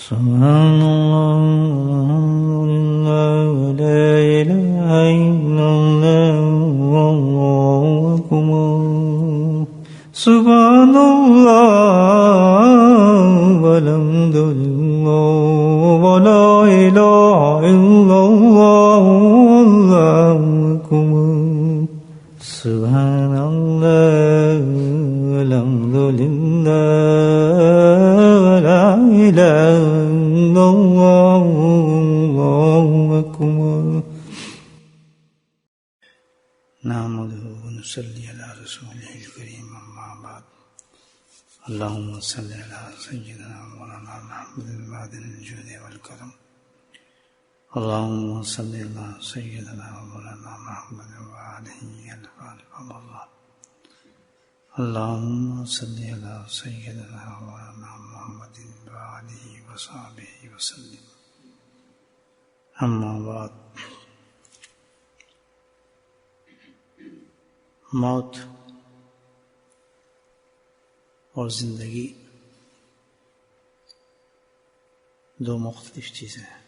سبحان اللہ لا الہ الا اللہ واللہ اکبر سبحان اللہ والحمد للہ ولا الہ الا اللہ واللہ اکبر سبحان اللہ والحمد للہ ولا الہ الا اللہ واللہ اکبر نحمدہ ونصلی علی رسولہ الکریم اما بعد اللہم صلی علی سیدنا مولانا محمد المعدن الجود والکرم اللہم صلی علی سیدنا مولانا محمد وآلہ الفاتح اللہ اللہم صلی علی سیدنا مولانا محمد وآلہ وصحبہ وسلم اما بعد موت اور زندگی دو مختلف چیزیں ہیں.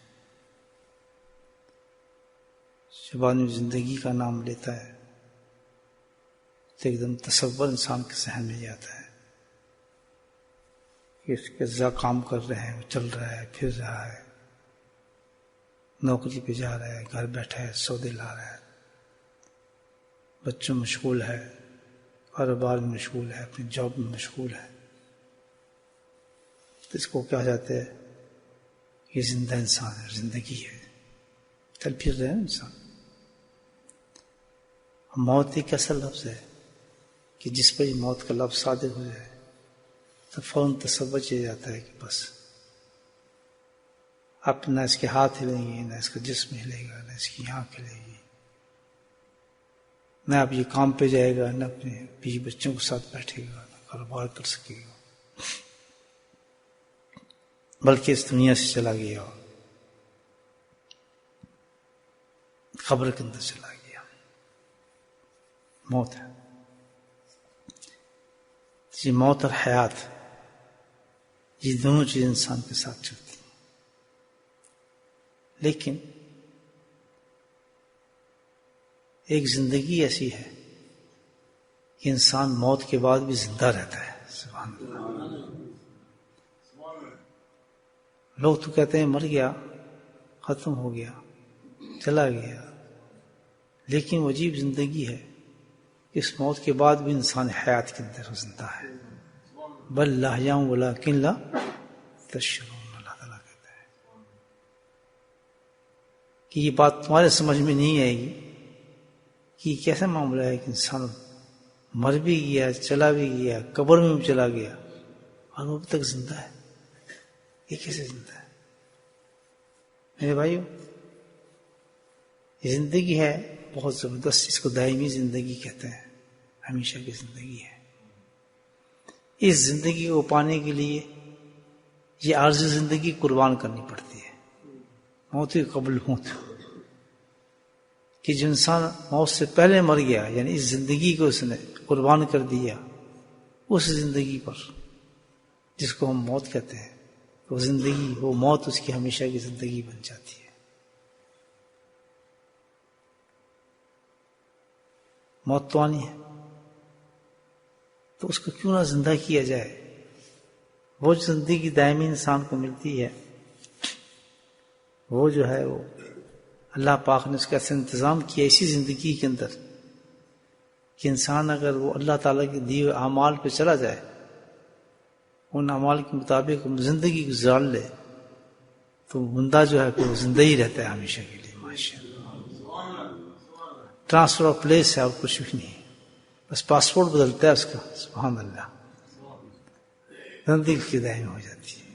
جب آدمی زندگی کا نام لیتا ہے تو ایک دم تصور انسان کے ذہن میں جاتا ہے کہ اس کے اعضاء کام کر رہے ہیں، وہ چل رہا ہے، پھر رہا ہے، نوکری پہ جا رہا ہے، گھر بیٹھا ہے، سودے لا رہا ہے، بچوں میں مشغول ہے، کاروبار میں مشغول ہے، اپنی جاب میں مشغول ہے. تو اس کو کہا جاتا ہے یہ زندہ انسان ہے، زندگی ہے، چل پھر رہے ہیں انسان. موت ایک ایسا لفظ ہے کہ جس پر موت کا لفظ صادر ہو جائے تو فوراً تصور کیا جاتا ہے کہ بس اب نہ اس کے ہاتھ ہلیں گے، نہ اس کا جسم ہلے گا، نہ اس کی آنکھ ہلے گی، نہ اب یہ کام پہ جائے گا، نہ اپنے بیوی بچوں کے ساتھ بیٹھے گا، نہ کاروبار کر سکے گا، بلکہ اس دنیا سے چلا گیا، قبر کے اندر چلا گیا. موت ہے یہ موت اور حیات، یہ دونوں چیزیں انسان کے ساتھ چلتی ہیں. لیکن ایک زندگی ایسی ہے کہ انسان موت کے بعد بھی زندہ رہتا ہے. سبحان اللہ. لوگ تو کہتے ہیں مر گیا، ختم ہو گیا، چلا گیا، لیکن وہ عجیب زندگی ہے. اس موت کے بعد بھی انسان حیات کے اندر زندہ ہے. بل لاحیاء ولکن لا تشعرون. اللہ تعالیٰ کہتا ہے کہ یہ بات تمہارے سمجھ میں نہیں آئے گی کہ یہ کیسا معاملہ ہے کہ انسان مر بھی گیا، چلا بھی گیا، قبر میں بھی چلا گیا اور وہ اب تک زندہ ہے. یہ کیسے زندہ ہے؟ میرے بھائیو، یہ زندگی ہے بہت زبردست، اس کو دائمی زندگی کہتے ہیں، ہمیشہ کی زندگی ہے. اس زندگی کو پانے کے لیے یہ عارضی زندگی قربان کرنی پڑتی ہے. موت قبل موت، کہ جو انسان موت سے پہلے مر گیا، یعنی اس زندگی کو اس نے قربان کر دیا اس زندگی پر جس کو ہم موت کہتے ہیں، وہ زندگی، وہ موت اس کی ہمیشہ کی زندگی بن جاتی ہے. موت تو آنی ہے تو اس کو کیوں نہ زندہ کیا جائے. وہ جو زندگی دائمی انسان کو ملتی ہے، وہ جو ہے وہ اللہ پاک نے اس کا ایسا انتظام کیا اسی زندگی کے اندر کہ انسان اگر وہ اللہ تعالیٰ کے دیے ہوئے اعمال پہ چلا جائے، ان اعمال کے مطابق زندگی گزار لے، تو بندہ جو ہے وہ زندہ ہی رہتا ہے ہمیشہ کے لیے. ماشاء اللہ. ٹرانسفر آف پلیس ہے اور کچھ بھی نہیں، بس پاسپورٹ بدلتا ہے اس کا. سبحان اللہ. زندگی کی دائمی ہو جاتی ہے.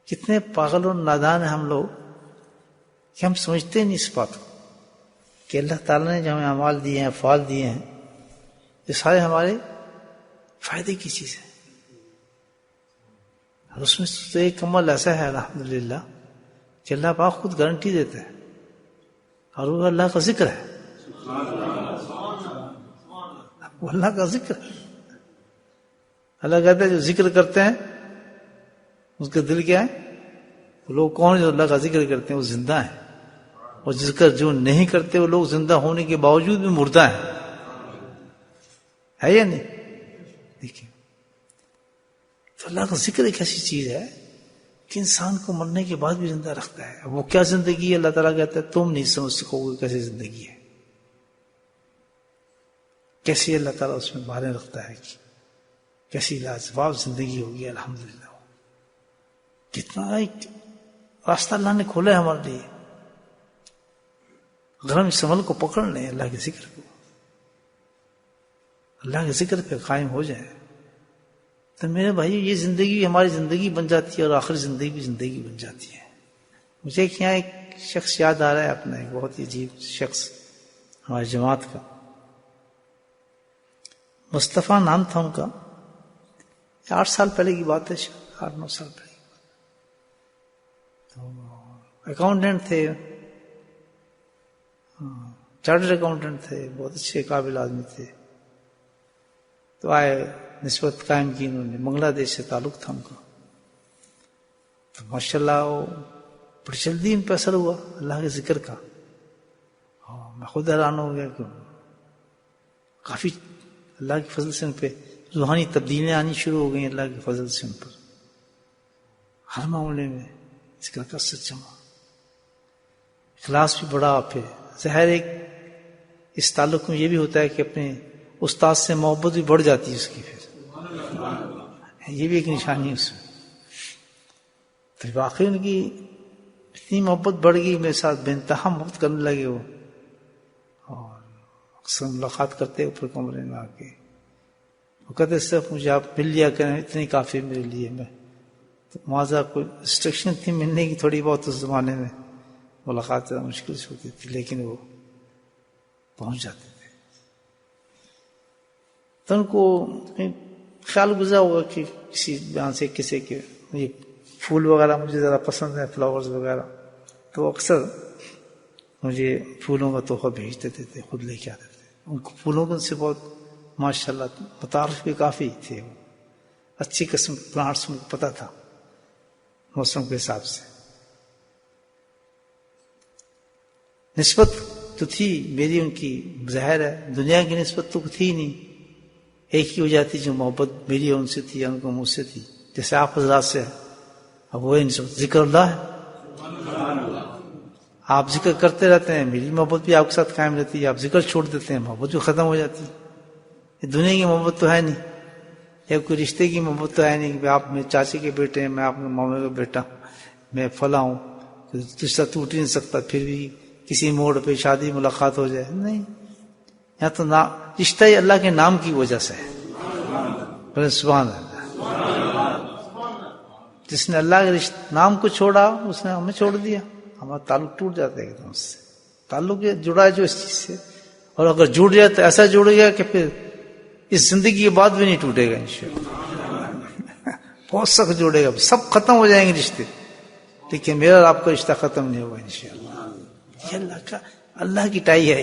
کتنے پاگل اور نادان ہیں ہم لوگ کہ ہم سمجھتے نہیں اس بات کو کہ اللہ تعالیٰ نے جو ہمیں اعمال دیے ہیں، افعال دیے ہیں، یہ سارے ہمارے فائدے کی چیز ہے. اور اس میں تو ایک عمل ایسا ہے الحمدللہ کہ اللہ پاک خود گارنٹی دیتا ہے، اور وہ اللہ کا ذکر ہے. وہ اللہ کا ذکر ہے. اللہ کہتا ہے جو ذکر کرتے ہیں اس کا دل کیا ہے؟ لوگ کون جو اللہ کا ذکر کرتے ہیں وہ زندہ ہیں، اور ذکر جو نہیں کرتے وہ لوگ زندہ ہونے کے باوجود بھی مردہ ہیں، ہے یا نہیں؟ دیکھیں تو اللہ کا ذکر ایک ایسی چیز ہے کہ انسان کو مرنے کے بعد بھی زندہ رکھتا ہے. وہ کیا زندگی ہے؟ اللہ تعالیٰ کہتا ہے تم نہیں سمجھ سکو گے کیسی زندگی ہے، کیسی اللہ تعالیٰ اس میں باریں رکھتا ہے، کیسی لاجواب زندگی ہوگی. الحمدللہ کتنا ایک راستہ اللہ نے کھولا ہے ہمارے لیے. اگر ہم اس عمل کو پکڑ لیں، اللہ کے ذکر کو، اللہ کے ذکر پہ قائم ہو جائیں، تو میرے بھائی یہ زندگی ہماری زندگی بن جاتی ہے، اور آخری زندگی بھی زندگی بن جاتی ہے. مجھے یہاں ایک شخص یاد آ رہا ہے اپنا، ایک بہت ہی عجیب شخص ہماری جماعت کا، مصطفیٰ نام تھا ان کا. 8 سال پہلے کی بات ہے، 8-9 سال پہلے. تو اکاؤنٹنٹ تھے، چارٹرڈ اکاؤنٹنٹ تھے، بہت اچھے قابل آدمی تھے. تو آئے، نسبت قائم کی انہوں نے، بنگلہ دیش سے تعلق تھا ان کا. تو ماشاءاللہ وہ بڑی جلدی ان پہ اثر ہوا اللہ کے ذکر کا. میں خود حیران ہو گیا کہ کافی اللہ کے فضل سے ان پہ روحانی تبدیلیاں آنی شروع ہو گئی اللہ کے فضل سے ان پر. ہر معاملے میں ذکر کا اثر جمع، اخلاص بھی بڑا. پھر ظاہر ایک اس تعلق میں یہ بھی ہوتا ہے کہ اپنے استاد سے محبت بھی بڑھ جاتی ہے اس کی، پھر یہ بھی ایک نشانی ہے اس میں. تو واقعی ان کی اتنی محبت بڑھ گئی، میرے ساتھ بے انتہا محبت کرنے لگے وہ، اور اکثر ملاقات کرتے اوپر کمرے میں آ کے. وہ کہتے صرف مجھے آپ مل لیا کریں، اتنی کافی میرے لیے. میں تو معاذہ کوئی ریسٹرکشن تھی ملنے کی تھوڑی بہت، اس زمانے میں ملاقات زیادہ مشکل سے ہوتی تھی، لیکن وہ پہنچ جاتے تھے. تو ان کو خیال گزرا ہوگا کہ کسی بیان سے کسی کے یہ پھول وغیرہ مجھے ذرا پسند ہے، فلاورز وغیرہ، تو اکثر مجھے پھولوں کا تحفہ بھیج دیتے تھے، خود لے کے آتے تھے. ان کو پھولوں سے بہت ماشاءاللہ متعارف بھی کافی تھے، وہ اچھی قسم کے پلانٹس ان کو پتہ تھا موسم کے حساب سے. نسبت تو تھی میری ان کی، ظاہر ہے دنیا کی نسبت تو تھی نہیں، ایک ہی ہو جاتی جو محبت میری ان سے تھی، ان کو مجھ سے تھی، جیسے آپ حضرات سے ہے. اب وہ نسبت ذکر اللہ ہے، آپ ذکر کرتے رہتے ہیں، میری محبت بھی آپ کے ساتھ قائم رہتی ہے. آپ ذکر چھوڑ دیتے ہیں، محبت بھی ختم ہو جاتی ہے. یہ دنیا کی محبت تو ہے نہیں، یا کوئی رشتے کی محبت تو ہے نہیں کہ آپ میرے چاچی کے بیٹے ہیں، میں آپ کے مامے کا بیٹا، میں فلاں ہوں، رشتہ ٹوٹ ہی نہیں سکتا. پھر بھی کسی موڑ پہ شادی ملاقات ہو جائے، نہیں. یہاں تو رشتہ ہی اللہ کے نام کی وجہ سے ہے. سبحان اللہ. جس نے اللہ کے نام کو چھوڑا اس نے ہمیں چھوڑ دیا، ہمارا تعلق ٹوٹ جاتا ہے ایک دم سے. تعلق جڑا ہے جو اس چیز سے، اور اگر جڑ جائے تو ایسا جڑ گیا کہ پھر اس زندگی کے بعد بھی نہیں ٹوٹے گا انشاءاللہ. بہت سخت جوڑے گا، سب ختم ہو جائیں گے رشتے، لیکن میرا اور آپ کا رشتہ ختم نہیں ہوگا انشاءاللہ. یہ اللہ کی ٹائی ہے.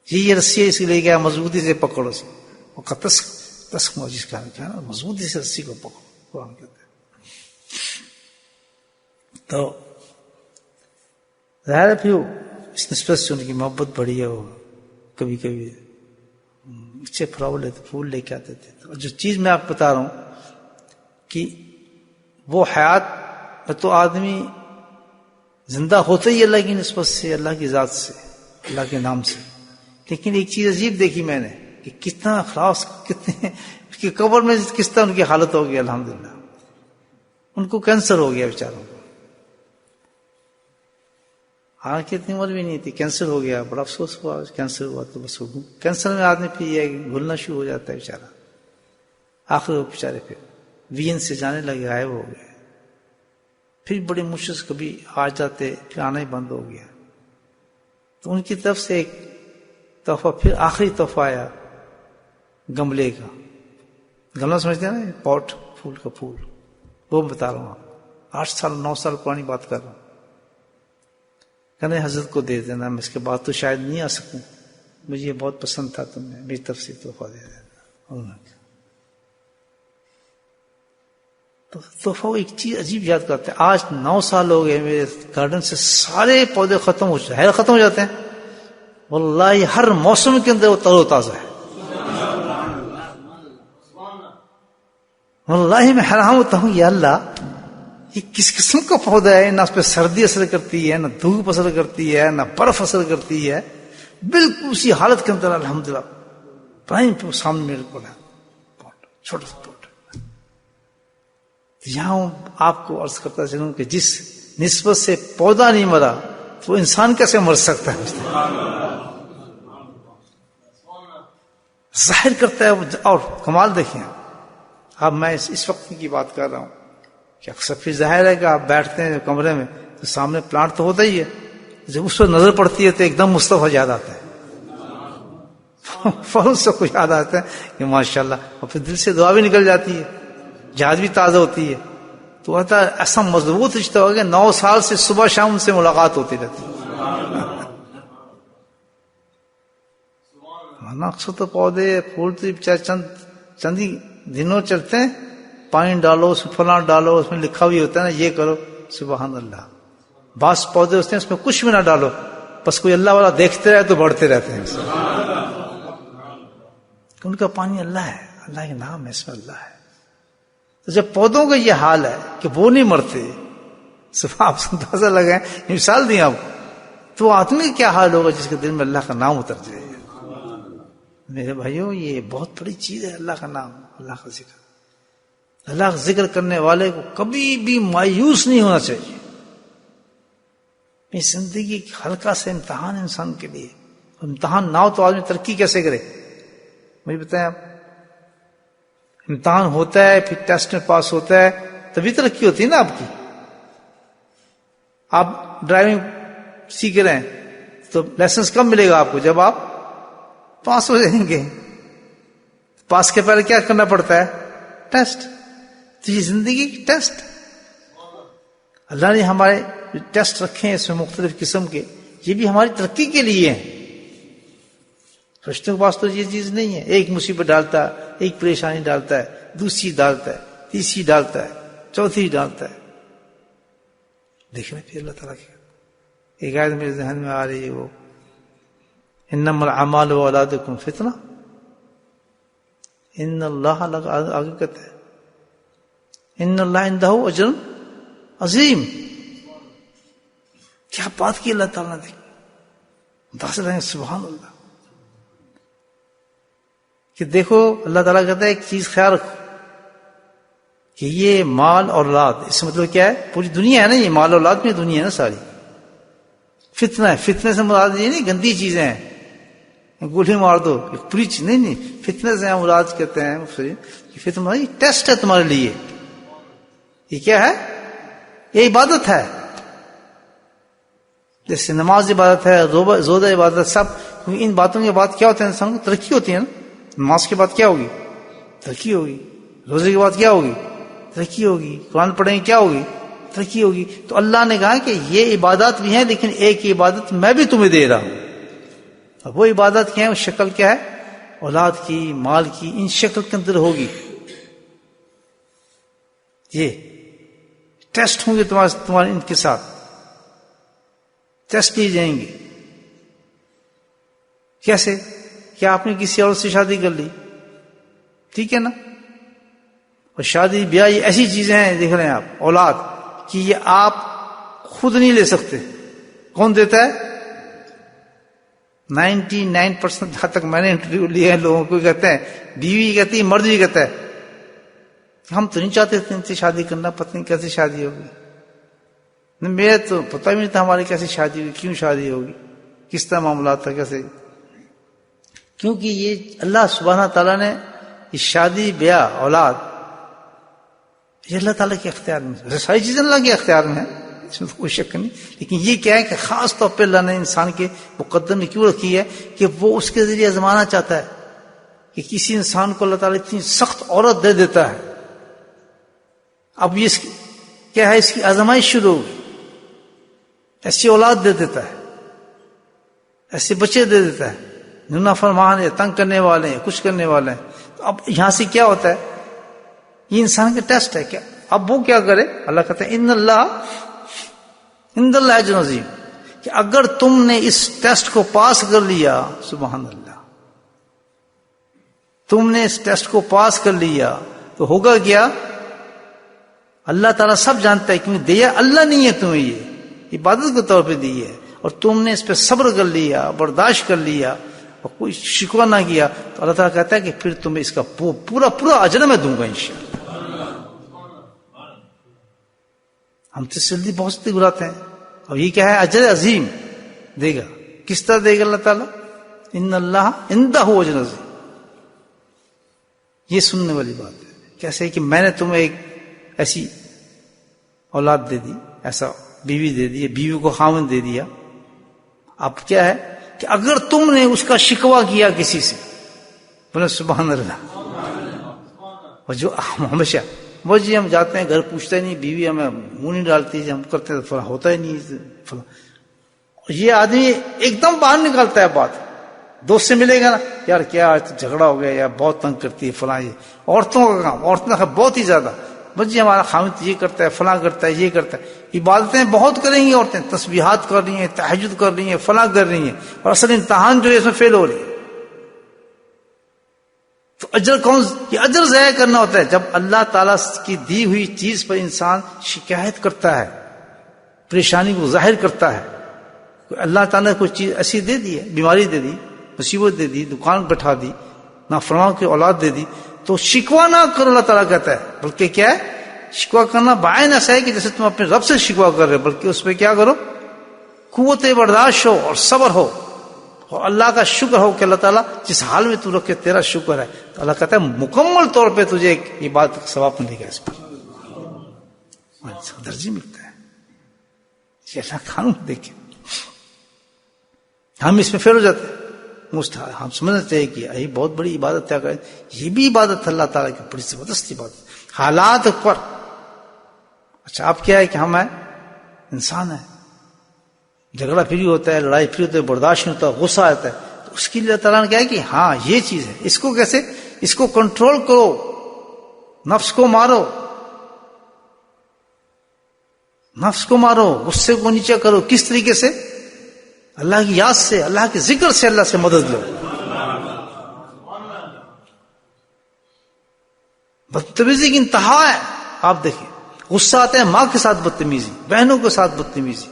یہ رسی ہے، اس لیے کیا مضبوطی سے پکڑو، تسک جس کا نا مضبوطی سے رسی کو پکڑو، قرآن کہتے ہیں. تو ظاہر ہے پھر اس نسبت سے ان کی محبت بڑھی ہے. وہ کبھی کبھی اچھے فلاور لیتے، پھول لے کے آتے تھے. جو چیز میں آپ بتا رہا ہوں کہ وہ حیات میں تو آدمی زندہ ہوتا ہی اللہ کی نسبت سے، اللہ کی ذات سے، اللہ کے نام سے. لیکن ایک چیز عجیب دیکھی میں نے کہ کتنا اخلاص، کتنے اس کی قبر میں کس طرح ان کی حالت ہو گئی. الحمدللہ ان کو کینسر ہو گیا بیچاروں کو، حالانکہ اتنی عمر بھی نہیں تھی، کینسر ہو گیا. بڑا افسوس ہوا کینسر ہوا تو. بس کینسر میں آدمی پھر یہ گھلنا شروع ہو جاتا ہے بیچارہ. آخر وہ بیچارے پھر وین سے جانے لگے، غائب ہو گئے. پھر بڑے مشکل کبھی آ جاتے، پھر آنا ہی بند ہو گیا. تو ان کی طرف سے ایک تحفہ، پھر آخری تحفہ آیا گملے کا. گملہ سمجھتے ہیں نا، پاٹ، پھول کا پھول، وہ بتا رہا ہوں آپ. 8 سال 9 سال پرانی بات کر رہا ہوں. کہنے حضرت کو دے دینا، میں اس کے بعد تو شاید نہیں آ سکوں، مجھے یہ بہت پسند تھا، تم نے میری طرف سے تحفہ دے دینا. تو وہ ایک چیز عجیب یاد کرتے ہیں. آج 9 سال ہو گئے میرے گارڈن سے سارے پودے ختم ہو جاتے ہیں، ختم ہو جاتے ہیں. واللہ ہر موسم کے اندر وہ تر و تازہ ہے. واللہ میں حیران ہوتا ہوں، یا اللہ یہ کس قسم کا پودا ہے؟ نہ اس پہ سردی اثر کرتی ہے، نہ دھوپ اثر کرتی ہے، نہ برف اثر کرتی ہے، بالکل اسی حالت کے اندر الحمدللہ پرائم پہ سامنے میرے کو ہے چھوٹا سا پودا. یہاں آپ کو عرض کرتا چلوں کہ جس نسبت سے پودا نہیں مرا تو وہ انسان کیسے مر سکتا ہے؟ ظاہر کرتا ہے. اور کمال دیکھیں، اب میں اس وقت کی بات کر رہا ہوں کہ اکثر پھر ظاہر ہے کہ آپ بیٹھتے ہیں کمرے میں تو سامنے پلانٹ تو ہوتا ہی ہے، جب اس پر نظر پڑتی ہے تو ایک دم مصطفیٰ یاد آتا ہے، فوراً سے کچھ یاد آتا ہے کہ ماشاءاللہ، اور پھر دل سے دعا بھی نکل جاتی ہے، جہاد بھی تازہ ہوتی ہے. تو ایسا مضبوط رشتہ ہو گیا 9 سال سے صبح شام ان سے ملاقات ہوتی رہتی ہے. اکثر تو پودے پھول تو چند ہی دنوں چلتے ہیں، پانی ڈالو اس میں فلاں ڈالو، اس میں لکھا بھی ہوتا ہے نا یہ کرو. سبحان اللہ. بعض پودے ہوتے ہیں اس میں کچھ بھی نہ ڈالو، بس کوئی اللہ والا دیکھتے رہے تو بڑھتے رہتے ہیں. ان کا پانی اللہ ہے، اللہ کے نام ہے، اس میں اللہ ہے. تو جب پودوں کا یہ حال ہے کہ وہ نہیں مرتے، صرف آپ اندازہ لگائیں، مثال دیں آپ، تو آدمی کا کیا حال ہوگا جس کے دل میں اللہ کا نام اتر جائے. میرے بھائیوں یہ بہت بڑی چیز ہے، اللہ کا نام، اللہ کا ذکر. اللہ کا ذکر کرنے والے کو کبھی بھی مایوس نہیں ہونا چاہیے. اس زندگی ہلکا سے امتحان انسان کے لیے، امتحان نہ ہو تو آدمی ترقی کیسے کرے؟ مجھے بتائیں آپ، امتحان ہوتا ہے پھر ٹیسٹ میں پاس ہوتا ہے تبھی ترقی ہوتی ہے نا آپ کی. آپ ڈرائیونگ سیکھ رہے ہیں تو لائسنس کب ملے گا آپ کو؟ جب آپ پاس ہو جائیں گے. پاس کے پہلے کیا کرنا پڑتا ہے؟ ٹیسٹ. تو یہ زندگی کی ٹیسٹ، اللہ نے ہمارے ٹیسٹ رکھے ہیں اس میں مختلف قسم کے، یہ بھی ہماری ترقی کے لیے ہیں. فرشتوں کے پاس تو یہ چیز نہیں ہے. ایک مصیبت ڈالتا ہے، ایک پریشانی ڈالتا ہے، دوسری ڈالتا ہے، تیسری ڈالتا ہے، چوتھی ڈالتا ہے. دیکھ رہے پھر اللہ تعالیٰ کی ایک آیت میرے ذہن میں آ رہی ہے، وہ انما الاعمال واولادکم فتنہ، ان اللہ آگے کہتا ہے ان اللہ عندہ اجر عظیم. کیا بات کی اللہ تعالیٰ نے، دس رہے ہیں سبحان اللہ. کہ دیکھو اللہ تعالیٰ کہتا ہے ایک چیز خیال رکھو کہ یہ مال اور اولاد، اس کا مطلب کیا ہے؟ پوری دنیا ہے نا، یہ مال اور اولاد میں دنیا ہے نا ساری. فتنہ ہے، فتنے سے مراد یہ نہیں گندی چیزیں ہیں، گولی مار دو پوری چیز نہیں، فتنے سے مراد کہتے ہیں کہ فتنہ یہ ٹیسٹ ہے تمہارے لیے. یہ کیا ہے؟ یہ عبادت ہے. جیسے نماز عبادت ہے، روزہ عبادت، سب ان باتوں کے بعد کیا ہوتا ہے؟ انسان کو ترقی ہوتی ہے نا. نماز کے بعد کیا ہوگی؟ ترقی ہوگی. روزے کے بعد کیا ہوگی؟ ترقی ہوگی. قرآن پڑھیں گے کیا ہوگی؟ ترقی ہوگی. تو اللہ نے کہا کہ یہ عبادات بھی ہیں لیکن ایک عبادت میں بھی تمہیں دے رہا ہوں. اب وہ عبادت کیا ہے؟ وہ شکل کیا ہے؟ اولاد کی، مال کی، ان شکل کے اندر ہوگی. یہ ٹیسٹ ہوں گے تمہارے ان کے ساتھ، ٹیسٹ لیے جائیں گے. کیسے؟ کیا آپ نے کسی اور سے شادی کر لی، ٹھیک ہے نا، اور شادی بیاہ یہ ایسی چیزیں ہیں، دیکھ رہے ہیں آپ، اولاد کہ یہ آپ خود نہیں لے سکتے. کون دیتا ہے؟ 99% جہاں تک میں نے انٹرویو لیا ہے لوگوں کو کہتے ہیں، بیوی کہتی ہے، مرد بھی کہتا ہے ہم تو نہیں چاہتے تھے ان سے شادی کرنا، پتہ نہیں کیسے شادی ہوگی. میرے تو پتہ بھی نہیں تھا ہماری کیسے شادی ہوگی، کیوں شادی ہوگی، کس طرح معاملات تھا، کیسے. کیونکہ یہ اللہ سبحانہ تعالیٰ نے یہ شادی بیاہ اولاد یہ اللہ تعالیٰ کے اختیار میں، ساری چیزیں اللہ کے اختیار میں ہیں، اس میں کوئی شک نہیں. لیکن یہ کیا ہے کہ خاص طور پہ اللہ نے انسان کے مقدم میں کیوں رکھی ہے کہ وہ اس کے ذریعے آزمانا چاہتا ہے. کہ کسی انسان کو اللہ تعالیٰ اتنی سخت عورت دے دیتا ہے، اب یہ کیا ہے، اس کی آزمائش شروع ہوگی. ایسی اولاد دے دیتا ہے، ایسے بچے دے دیتا ہے، نافرمان ہے، تنگ کرنے والے ہیں، کچھ کرنے والے ہیں. تو اب یہاں سے کیا ہوتا ہے؟ یہ انسان کا ٹیسٹ ہے. کیا اب وہ کیا کرے؟ اللہ کہتے ہیں ان اللہ اجر عظیم، کہ اگر تم نے اس ٹیسٹ کو پاس کر لیا، سبحان اللہ، تم نے اس ٹیسٹ کو پاس کر لیا تو ہوگا کیا؟ اللہ تعالیٰ سب جانتا ہے، کیونکہ دیا اللہ نہیں ہے تمہیں، یہ عبادت کے طور پہ دی ہے، اور تم نے اس پہ صبر کر لیا، برداشت کر لیا اور کوئی شکوہ نہ کیا، تو اللہ تعالیٰ کہتا ہے کہ پھر تمہیں اس کا پورا پورا اجر میں دوں گا انشاءاللہ۔ ہم تو جلدی بہت سے گراتے ہیں، اور یہ کیا ہے؟ اجر عظیم دے گا۔ کس طرح دے گا اللہ تعالیٰ؟ ان اللہ عندہ اجر عظیم۔ یہ سننے والی بات ہے، کیسے کہ میں نے تمہیں ایک ایسی اولاد دے دی، ایسا بیوی دے دی، بیوی کو خاوند دے دیا، اب کیا ہے کہ اگر تم نے اس کا شکوہ کیا کسی سے، بولے سبحان اللہ، اور جو ہمیشہ وہ جی ہم جاتے ہیں گھر پوچھتے نہیں، بیوی ہمیں منہ نہیں ڈالتی، ہم کرتے ہیں فلاں ہوتا ہی نہیں فلاں، یہ آدمی ایک دم باہر نکالتا ہے بات، دوست سے ملے گا نا، یار کیا آج جھگڑا ہو گیا، یا بہت تنگ کرتی ہے فلاں، یہ عورتوں کا کام، عورتوں کا بہت ہی زیادہ، بس جی ہمارا خامد یہ کرتا ہے، فلاں کرتا ہے، یہ کرتا ہے، عبادتیں بہت کریں گی عورتیں، تسبیحات کر رہی ہیں، تہجد کر رہی ہیں، فلاں کر رہی ہیں، اور اصل امتحان جو ہے اس میں فیل ہو رہی ہے۔ تو اجر یہ اجر ضائع کرنا ہوتا ہے جب اللہ تعالیٰ کی دی ہوئی چیز پر انسان شکایت کرتا ہے، پریشانی کو ظاہر کرتا ہے۔ اللہ تعالیٰ نے کوئی چیز ایسی دے دی ہے، بیماری دے دی، مصیبت دے دی، دکان بٹھا دی، نافرمان کی اولاد دے دی، تو شکوہ نہ کرو، اللہ تعالیٰ کہتا ہے، بلکہ کیا ہے؟ شکوہ کرنا بعین ایسا ہے کہ جیسے تم اپنے رب سے شکوہ کر رہے، بلکہ اس پہ کیا کرو؟ قوت برداشت ہو اور صبر ہو، اور اللہ کا شکر ہو کہ اللہ تعالیٰ جس حال میں تو رکھے تیرا شکر ہے، تو اللہ کہتا ہے مکمل طور پہ تجھے ایک عبادت کا ثواب ملے گا، اس پر درجی ملتا ہے۔ یہ اللہ قانون دیکھیں، ہم اس میں فیل ہو جاتے ہیں، ہم سمجھنا چاہیے کہ یہ بہت بڑی عبادت ہے، یہ بھی عبادت ہے اللہ تعالیٰ کی، بڑی زبردست عبادت، حالات پر۔ اچھا اب کیا ہے کہ ہم ہیں انسان ہیں، جھگڑا پھری ہوتا ہے، لڑائی پھری ہوتا ہے، برداشت نہیں ہوتا، غصہ آتا ہے، تو اس کے لیے اللہ تعالیٰ نے کہا ہے کہ ہاں یہ چیز ہے، اس کو کیسے؟ اس کو کنٹرول کرو، نفس کو مارو، نفس کو مارو، غصے کو نیچے کرو۔ کس طریقے سے؟ اللہ کی یاد سے، اللہ کے ذکر سے، اللہ سے مدد لو۔ بدتمیزی کی انتہا ہے، آپ دیکھیں، غصہ آتا ہے ماں کے ساتھ بدتمیزی، بہنوں کے ساتھ بدتمیزی،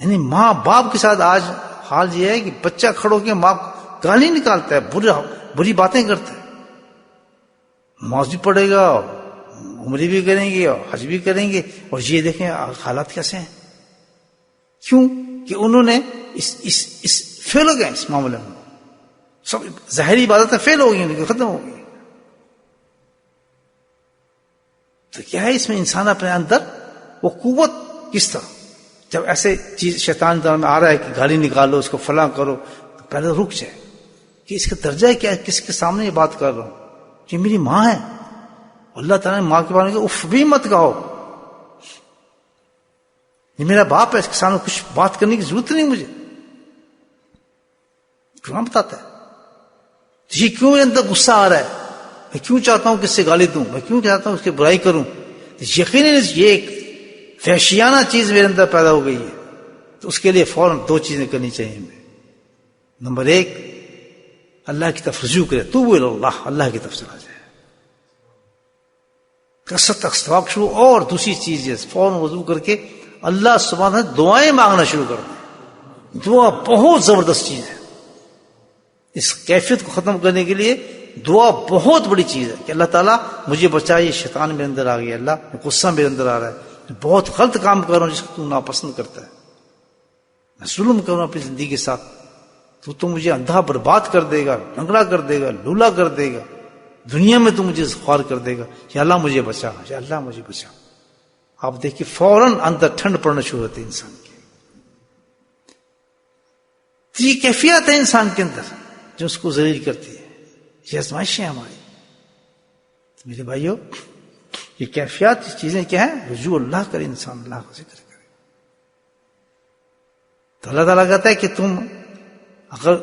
یعنی ماں باپ کے ساتھ آج حال یہ ہے کہ بچہ کھڑو کے ماں گالی نکالتا ہے، بری باتیں کرتا ہے، نماز بھی پڑھے گا، عمرے بھی کریں گے اور حج بھی کریں گے، اور یہ دیکھیں حالات کیسے ہیں، کیوں کہ انہوں نے اس فیل ہو گئے اس معاملے میں، سب ظاہری عبادتیں فیل ہو گئی، ختم ہو گئی۔ تو کیا ہے اس میں انسان اپنے اندر وہ قوت کس طرح، جب ایسے چیز شیطان میں آ رہا ہے کہ گالی نکالو، اس کو فلاں کرو، تو پہلے رک جائے کہ اس کا درجہ کیا ہے، کس کے سامنے یہ بات کر رہا ہوں، یہ میری ماں ہے، اللہ تعالیٰ نے ماں کے بارے میں اف بھی مت کہو، یہ میرا باپ ہے، اس کے سامنے کچھ بات کرنے کی ضرورت نہیں مجھے، قرآن بتاتا ہے۔ یہ کیوں میرے اندر غصہ آ رہا ہے، میں کیوں چاہتا ہوں کہ اس سے گالی دوں، میں کیوں چاہتا ہوں اس کی برائی کروں، یقیناً یہ ایک وحشیانہ چیز میرے اندر پیدا ہو گئی ہے، تو اس کے لیے فوراً دو چیزیں کرنی چاہیے ہمیں۔ نمبر ایک، اللہ کی طرف رجوع کرے، توبوا الی اللہ، اللہ کی طرف چلا جائے، کثرت استغفار شروع، اور دوسری چیز ہے فوراً وضو کر کے اللہ سبحانہ دعائیں مانگنا شروع کر دیں۔ دعا بہت زبردست چیز ہے، اس کیفیت کو ختم کرنے کے لیے دعا بہت بڑی چیز ہے کہ اللہ تعالیٰ مجھے بچائے، شیطان میرے اندر آ گیا، اللہ غصہ میرے اندر آ رہا ہے، بہت غلط کام کر رہا ہوں جس کو تو ناپسند کرتا ہے، میں ظلم کروں اپنی زندگی کے ساتھ، تو مجھے اندھا برباد کر دے گا، لنگڑا کر دے گا، لولا کر دے گا، دنیا میں تو مجھے خوار کر دے گا، یا اللہ مجھے بچا، یا اللہ مجھے بچا۔ آپ دیکھیے فوراً اندر ٹھنڈ پڑنا شروع ہوتی ہے انسان کی۔ تو یہ کیفیت ہے انسان کے اندر جو اس کو ذلیل کرتی ہے، یہ آزمائشیں ہماری۔ تو میرے بھائیو، یہ کیفیات چیزیں کیا ہیں؟ رجوع اللہ کرے انسان، اللہ کا ذکر کرے، تو اللہ تعالیٰ کہتا ہے کہ تم اگر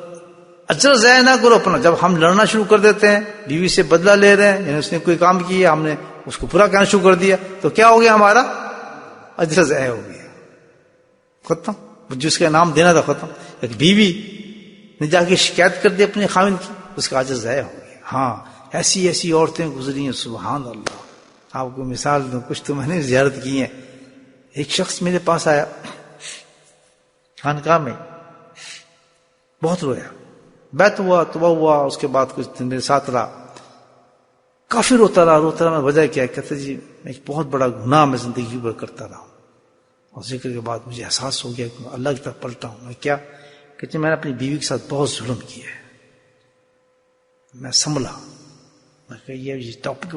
اجر ضائع نہ کرو اپنا۔ جب ہم لڑنا شروع کر دیتے ہیں، بیوی سے بدلہ لے رہے ہیں، یعنی اس نے کوئی کام کیا، ہم نے اس کو پورا کرنا شروع کر دیا تو کیا ہو گیا؟ ہمارا اجر ضائع ہو گیا، ختم، جس کا نام دینا تھا ختم۔ ایک بیوی نے جا کے شکایت کر دی اپنے خاوند کی، اس کا اجر ضائع ہو گیا۔ ہاں ایسی ایسی عورتیں گزری ہیں، سبحان اللہ۔ آپ کو مثال دوں، کچھ تو میں نے زیارت کی ہیں۔ ایک شخص میرے پاس آیا خانقاہ میں، بہت رویا، بیت ہوا، توبہ ہوا، اس کے بعد کچھ دن میرے ساتھ رہا، کافی روتا رہا۔ میں وجہ کیا؟ کہتے جی ایک بہت بڑا گناہ میں زندگی پر کرتا رہا ہوں، اور ذکر کے بعد مجھے احساس ہو گیا کہ اللہ کی طرف پلٹا ہوں۔ میں کیا؟ کہ میں نے اپنی بیوی کے ساتھ بہت ظلم کیا ہے، میں سنبھلا۔ میں کہ یہ ٹاپک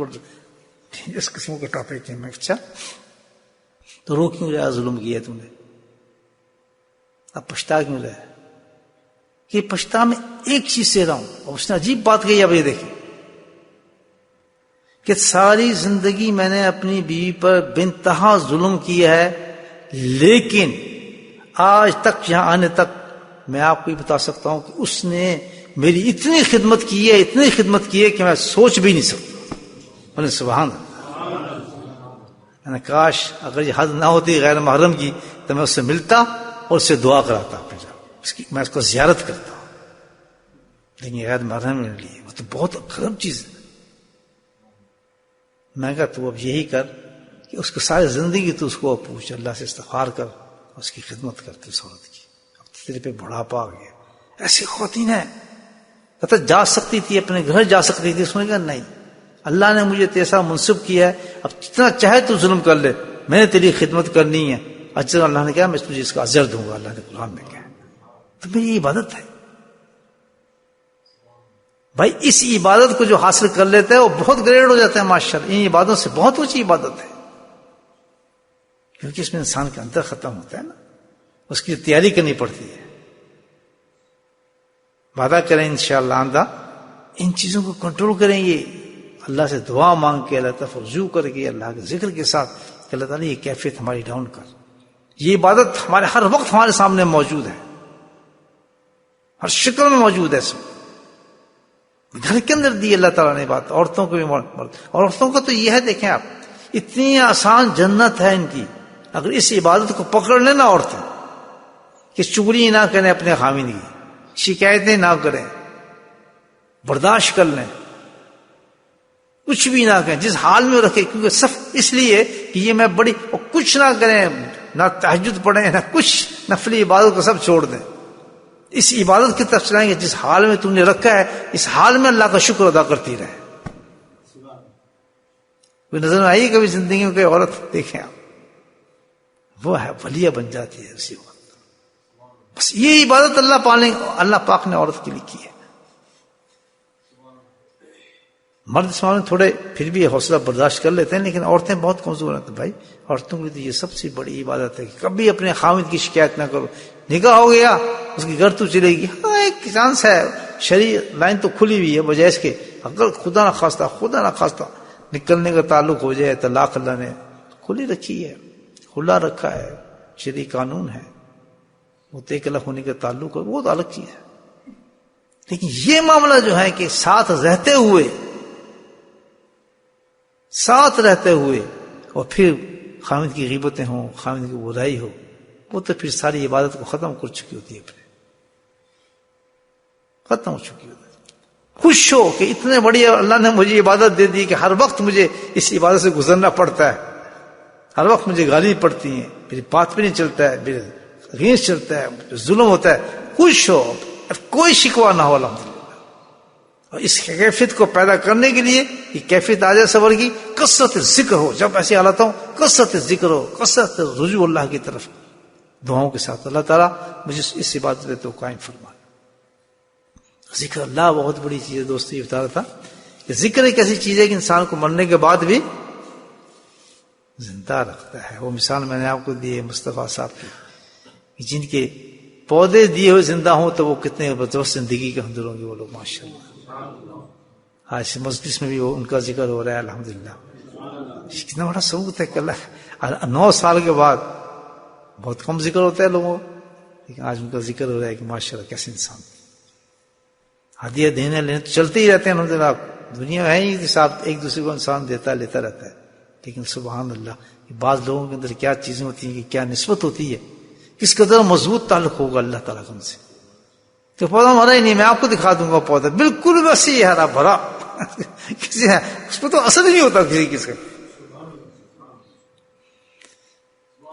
اس قسم کا ٹاپک ہے۔ میں اچھا تو رو کیوں رہا؟ ظلم کیا تم نے، اب پچھتا کیوں رہا؟ کہ پچھتا میں ایک چیز سے رہا ہوں۔ اور اس نے عجیب بات کہی، اب یہ دیکھیں کہ ساری زندگی میں نے اپنی بیوی پر بے انتہا ظلم کیا ہے، لیکن آج تک یہاں آنے تک میں آپ کو یہ بتا سکتا ہوں کہ اس نے میری اتنی خدمت کی ہے، اتنی خدمت کی ہے کہ میں سوچ بھی نہیں سکتا۔ بولے سبحان اللہ۔ میں نے کاش اگر یہ حد نہ ہوتی غیر محرم کی تو میں اس سے ملتا اور اس سے دعا کراتا، میں اس کو زیارت کرتا ہوں، لیکن غیر محرم میرے لیے وہ تو بہت خراب چیز ہے۔ میں کہا تو اب یہی کر کہ اس کو ساری زندگی تو اس کو پوچھ، اللہ سے استغفار کر، اس کی خدمت کرتے اس عورت کی۔ اب تیرے پہ بڑھاپا آ گیا۔ ایسی خواتین ہے، کہتا جا سکتی تھی، اپنے گھر جا سکتی تھی، اس نے کہا نہیں، اللہ نے مجھے تیسا منصب کیا ہے، اب جتنا چاہے تو ظلم کر لے، میں نے تیری خدمت کرنی ہے، اجر اللہ نے کہا میں تجھے اس کا اجر دوں گا، اللہ نے قرآن میں کہا۔ تو میری عبادت ہے بھائی، اس عبادت کو جو حاصل کر لیتا ہے وہ بہت گریڈ ہو جاتا ہے ماشاءاللہ۔ ان عبادت سے بہت اونچی عبادت ہے، کیونکہ اس میں انسان کا اندر ختم ہوتا ہے نا، اس کی تیاری کرنی پڑتی ہے۔ وعدہ کریں انشاءاللہ آئندہ ان چیزوں کو کنٹرول کریں گے، اللہ سے دعا مانگ کے، اللہ تعالیٰ رجوع کر کے، اللہ کے ذکر کے ساتھ کہ اللہ تعالیٰ یہ کیفیت ہماری ڈاؤن کر۔ یہ عبادت ہمارے ہر وقت ہمارے سامنے موجود ہے، ہر شکل میں موجود ہے، سب گھر کے اندر دی اللہ تعالیٰ نے بات۔ عورتوں کو بھی اور عورتوں کا تو یہ ہے، دیکھیں آپ، اتنی آسان جنت ہے ان کی اگر اس عبادت کو پکڑ لیں نا عورتیں، کہ چگلی نہ کریں اپنے خاوند کی، شکایتیں نہ کریں، برداشت کر لیں، کچھ بھی نہ کریں، جس حال میں رکھے، کیونکہ صرف اس لیے کہ یہ میں بڑی، اور کچھ نہ کریں، نہ تہجد پڑھیں، نہ کچھ نفلی عبادت کو سب چھوڑ دیں، اس عبادت کی طرف چلائیں گے جس حال میں تم نے رکھا ہے، اس حال میں اللہ کا شکر ادا کرتی رہے۔ کوئی نظر میں آئی کبھی زندگی میں کوئی عورت؟ دیکھیں آپ، وہ ہے ولیہ بن جاتی ہے اسی وقت۔ بس یہ عبادت اللہ پاک نے عورت کے لیے کی ہے۔ مرد اس معاملے میں تھوڑے پھر بھی حوصلہ برداشت کر لیتے ہیں، لیکن عورتیں بہت کمزور ہیں۔ تو بھائی عورتوں کے لیے یہ سب سے بڑی عبادت ہے کہ کبھی اپنے خاوند کی شکایت نہ کرو۔ نکاح ہو گیا، اس کی گھر تو چلے گی، ہاں ایک چانس ہے، شرعی لائن تو کھلی ہوئی ہے، بجائے اس کے اگر خدا نہ خواستہ نکلنے کا تعلق ہو جائے، طلاق اللہ نے کھلی رکھی ہے، کھلا رکھا ہے، شرعی قانون ہے، وہ طلاق الگ ہونے کا تعلق ہے، وہ تو الگ چیز ہے۔ لیکن یہ معاملہ جو ہے کہ ساتھ رہتے ہوئے اور پھر خاوند کی غیبتیں ہوں، خاوند کی برائی ہو، وہ تو پھر ساری عبادت کو ختم کر چکی ہوتی ہے، پھر ختم ہو چکی ہوتی ہے۔ خوش ہو کہ اتنے بڑی اللہ نے مجھے عبادت دے دی کہ ہر وقت مجھے اس عبادت سے گزرنا پڑتا ہے، ہر وقت مجھے گالی پڑتی ہیں، میری بات بھی نہیں چلتا ہے، میرے اگینسٹ چلتا ہے، ظلم ہوتا ہے۔ خوش ہو، کوئی شکوہ نہ ہو الحمدللہ۔ اور اس کیفیت کو پیدا کرنے کے لیے یہ کیفیت آ جائے صبر کی، کثرت ذکر ہو، جب ایسی حالت ہو کثرت ذکر ہو، کثرت رجوع اللہ کی طرف دعاؤں کے ساتھ۔ اللہ تعالیٰ مجھے اس عبادت پہ تو قائم فرما۔ ذکر اللہ بہت بڑی چیز ہے دوستو، یہ بتا رہا تھا کہ ذکر ایک ایسی چیز ہے کہ انسان کو مرنے کے بعد بھی زندہ رکھتا ہے۔ وہ مثال میں نے آپ کو دی ہے مصطفیٰ صاحب کی، جن کے پودے دیے ہوئے زندہ ہوں تو وہ کتنے زبردست زندگی کے اندر ہوں گے وہ لوگ ماشاءاللہ۔ آج مجلس میں بھی وہ ان کا ذکر ہو رہا ہے الحمدللہ۔ کتنا بڑا ثبوت ہے کہ اللہ 9 سال کے بعد، بہت کم ذکر ہوتا ہے لوگوں، لیکن آج ان کا ذکر ہو رہا ہے کہ ماشاءاللہ کیسے انسان۔ ہدیہ دینے لینے تو چلتے ہی رہتے ہیں الحمدللہ، دنیا میں ہے ہی صاحب، ایک دوسرے کو انسان دیتا لیتا رہتا ہے، لیکن سبحان اللہ بعض لوگوں کے اندر کیا چیزیں ہوتی ہیں کہ کیا نسبت ہوتی ہے، کس قدر مضبوط تعلق ہوگا اللہ تعالیٰ کا ان سے. تو پودا مرا ہی نہیں، میں آپ کو دکھا دوں گا پودا بالکل ویسے ہی ہرا بھرا کسی اس پہ تو اثر ہی نہیں ہوتا کسی کا.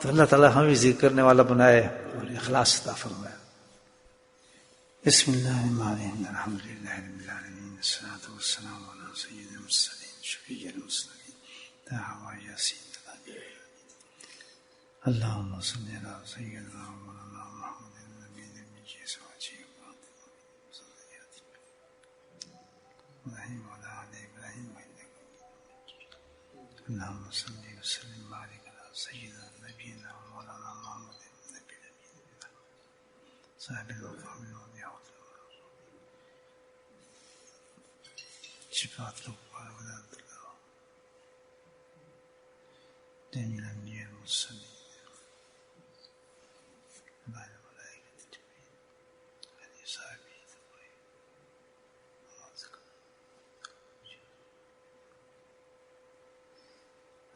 تو اللہ تعالیٰ ہمیں ذکر کرنے والا بنائے اور اخلاص عطا فرمائے. بسم اللہ الرحمن الرحیم، الحمد للہ رب العالمین، والصلاۃ والسلام علی سید المرسلین شفیع المسلمین طه یاسین. اللہم صلی علی سیدنا مولانا محمد النبی النبی ازواجہ ابراہیم وعلی آل ابراہیم اللہم صلی وسلم بارک علی سیدنا نبینا مولانا محمد النبی صاحب المقام الولیاء شفاعت لقبال ولاد اللہ جمیل انبیاء المرسلین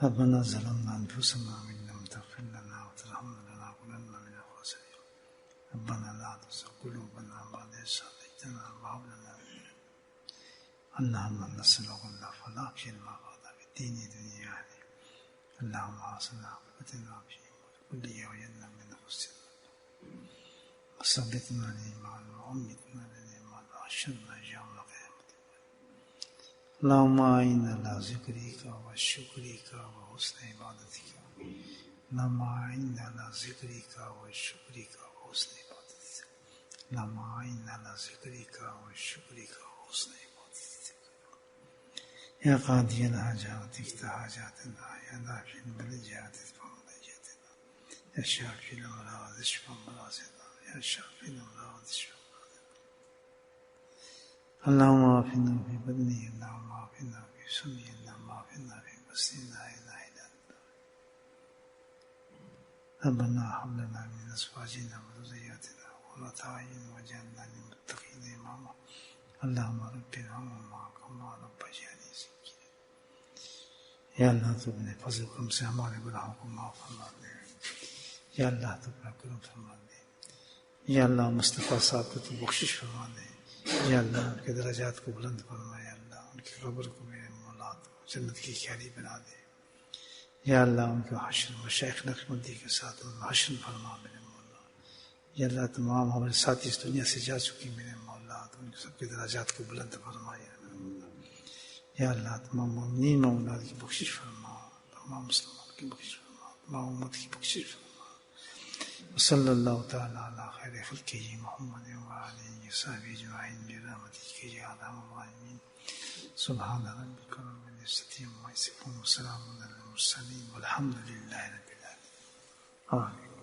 ربنا ظلمنا انفسنا وان لم تغفر لنا وترحمنا لنكونن من الخاسرين. ربنا لا تزغ قلوبنا بعد إذ هديتنا وهب لنا من لدنك. اللهم نسألك العفو والعافية ما قضى في الدين دنيا أهله. اللهم أحسن عاقبتنا في الأمور كلها وجعلنا من المفلحين. وثبتنا للإيمان وأمتنا للإيمان وأحشرنا يوم القيامة. اللهم أعنا على ذكرك وشكرك وحسن عبادتك. اللهم أعنا على ذكرك وشكرك وحسن عبادتك. اللهم أعنا على ذكرك وشكرك وحسن عبادتك. يا قاضي الحاجات اقض حاجاتنا، يا دافع البليات ادفع بلياتنا، يا شافي الأمراض اشف أمراضنا، يا شافي الأمراض اشف أمراضنا. اللهم عافنا في بدني، اللهم عافنا في سمعي، اللهم عافنا في بصري، لا اله الا انت. ربنا هب لنا من ازواجنا وذرياتنا قرة اعين واجعلنا للمتقين اماما. اللهم رب ارحمهما كما ربياني صغيرا. یا اللہ تو اپنے فضل کرم سے ہمارے گناہوں کو معاف فرما دے. یا اللہ تو اپنا کرم فرما دے. یا اللہ مصطفیٰ صاحب کو تو بخشش فرما دے. یا اللہ ان کے درجات کو بلند فرمائے. اللہ ان کی قبر کو میرے مولا جنت کی کھیری بنا دے. یا اللہ ان کو حشر مشائخ نقشبندی کے ساتھ ان کو حشر فرما میرے مولا. یا اللہ تمام ہمارے ساتھی اس دنیا سے جا چکی میرے مولا تو ان سب کے درجات کو بلند فرمائے میرے مولا. یا اللہ تمام مومنین مومنات کی بخشش فرما، تمام مسلمان کی بخشش فرما، تمام امت کی بخشش فرما. وصلی اللہ تعالی علی خیر خلقہ محمد وآلہ وصحبہ اجمعین برحمتک یا ارحم الراحمین. سبحان ربک رب العزة عما یصفون وسلام علی المرسلین والحمد للہ رب العالمین. آمین.